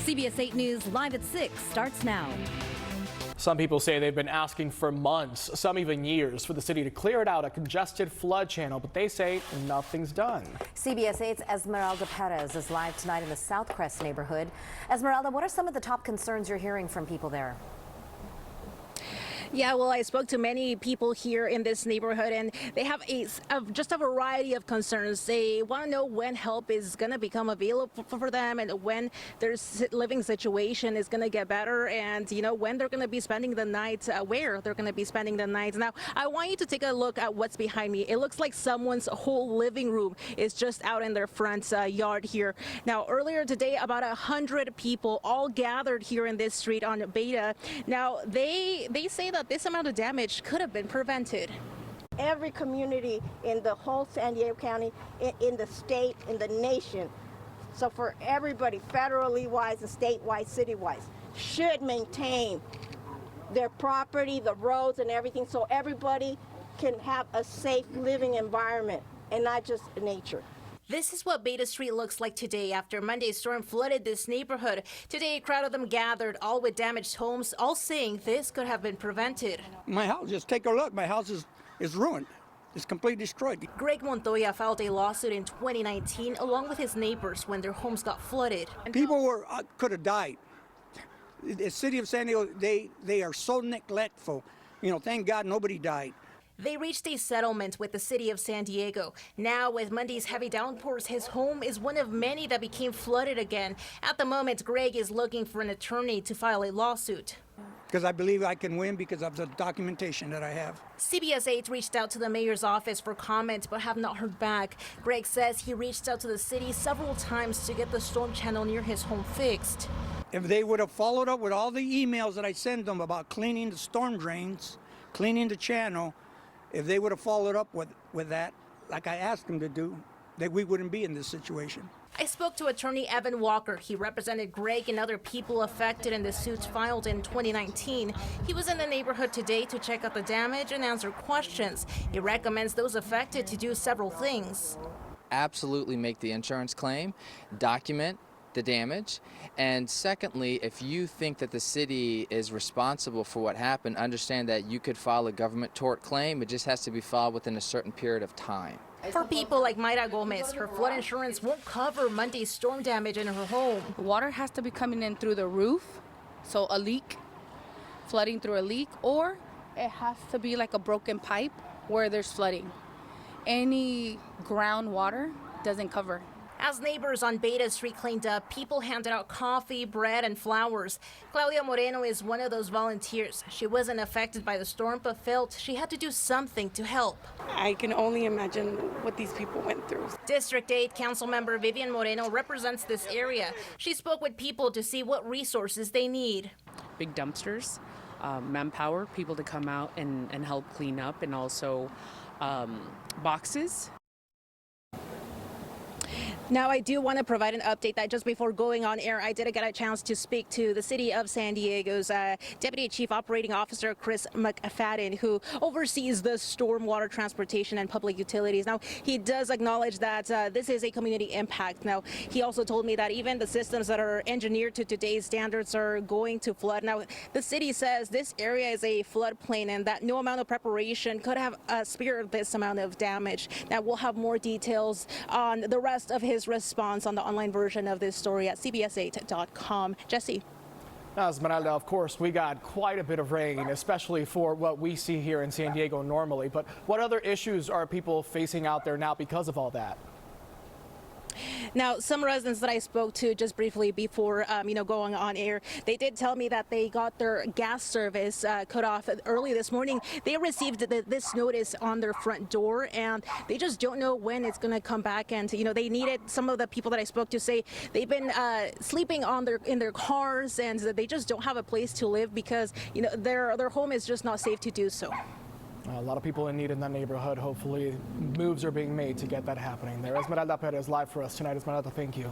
CBS 8 News Live at 6 starts now. Some people say they've been asking for months, some even years, for the city to clear it out a congested flood channel, but they say nothing's done. CBS 8's Esmeralda Perez is live tonight in the Southcrest neighborhood. Esmeralda, what are some of the top concerns you're hearing from people there? Yeah, well, I spoke to many people here in this neighborhood, and they have just a variety of concerns. They want to know when help is going to become available for them, and when their living situation is going to get better, and when they're going to be spending the night, where they're going to be spending the night. Now, I want you to take a look at what's behind me. It looks like someone's whole living room is just out in their front yard here. Now, earlier today, about 100 people all gathered here in this street on Beta. Now, they say that this amount of damage could have been prevented. Every community in the whole San Diego County, in the state, in the nation, so for everybody, federally wise and statewide, city-wise, should maintain their property, the roads and everything, so everybody can have a safe living environment and not just nature. This is what Beta Street looks like today after Monday's storm flooded this neighborhood. Today, a crowd of them gathered, all with damaged homes, all saying this could have been prevented. My house, just take a look. My house is ruined. It's completely destroyed. Greg Montoya filed a lawsuit in 2019 along with his neighbors when their homes got flooded. People could have died. The city of San Diego, they are so neglectful. Thank God nobody died. They reached a settlement with the city of San Diego. Now, with Monday's heavy downpours, his home is one of many that became flooded again. At the moment, Greg is looking for an attorney to file a lawsuit. Because I believe I can win because of the documentation that I have. CBS 8 reached out to the mayor's office for comment but have not heard back. Greg says he reached out to the city several times to get the storm channel near his home fixed. If they would have followed up with all the emails that I sent them about cleaning the storm drains, cleaning the channel, if they would have followed up with that, like I asked them to do, that we wouldn't be in this situation. I spoke to attorney Evan Walker. He represented Greg and other people affected in the suits filed in 2019. He was in the neighborhood today to check out the damage and answer questions. He recommends those affected to do several things. Absolutely make the insurance claim, document the damage, and secondly, if you think that the city is responsible for what happened, understand that you could file a government tort claim. It just has to be filed within a certain period of time. For people like Mayra Gomez, her flood insurance won't cover Monday's storm damage in her home. Water has to be coming in through the roof, so a leak, flooding through a leak, or it has to be like a broken pipe where there's flooding. Any groundwater doesn't cover. As neighbors on Beta Street cleaned up, people handed out coffee, bread, and flowers. Claudia Moreno is one of those volunteers. She wasn't affected by the storm, but felt she had to do something to help. I can only imagine what these people went through. District 8 Councilmember Vivian Moreno represents this area. She spoke with people to see what resources they need. Big dumpsters, manpower, people to come out and help clean up, and also boxes. Now, I do want to provide an update that just before going on air, I did get a chance to speak to the city of San Diego's Deputy Chief Operating Officer, Chris McFadden, who oversees the stormwater transportation and public utilities. Now, he does acknowledge that this is a community impact. Now, he also told me that even the systems that are engineered to today's standards are going to flood. Now, the city says this area is a floodplain and that no amount of preparation could have spared this amount of damage. Now, we'll have more details on the rest of his response on the online version of this story at cbs8.com. Jesse. Esmeralda, of course, we got quite a bit of rain, especially for what we see here in San Diego normally. But what other issues are people facing out there now because of all that? Now, some residents that I spoke to just briefly before, going on air, they did tell me that they got their gas service cut off early this morning. They received this notice on their front door, and they just don't know when it's going to come back. And, they needed, some of the people that I spoke to say they've been sleeping in their cars, and they just don't have a place to live because, their home is just not safe to do so. A lot of people in need in that neighborhood. Hopefully moves are being made to get that happening there. Esmeralda Perez live for us tonight. Esmeralda, thank you.